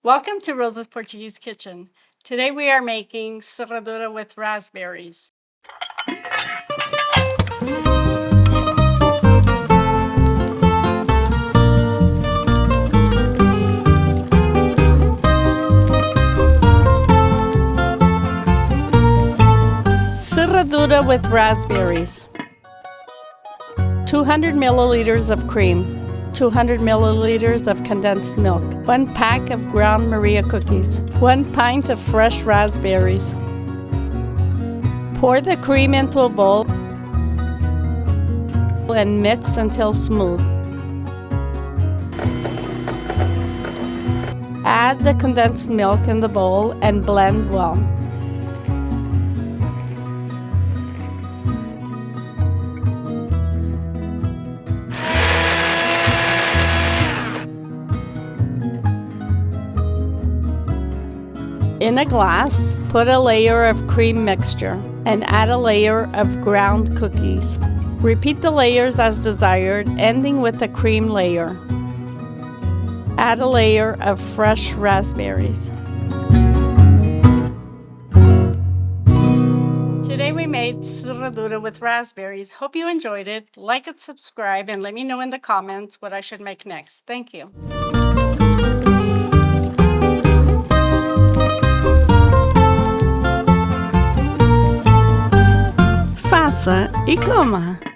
Welcome to Rosa's Portuguese Kitchen. Today we are making serradura with raspberries. Serradura with raspberries. 200 milliliters of cream. 200 milliliters of condensed milk, 1 pack of ground Maria cookies, 1 pint of fresh raspberries. Pour the cream into a bowl and mix until smooth. Add the condensed milk in the bowl and blend well. In a glass, put a layer of cream mixture and add a layer of ground cookies. Repeat the layers as desired, ending with a cream layer. Add a layer of fresh raspberries. Today we made serradura with raspberries. Hope you enjoyed it. Like and subscribe and let me know in the comments what I should make next. Thank you. Faça e coma!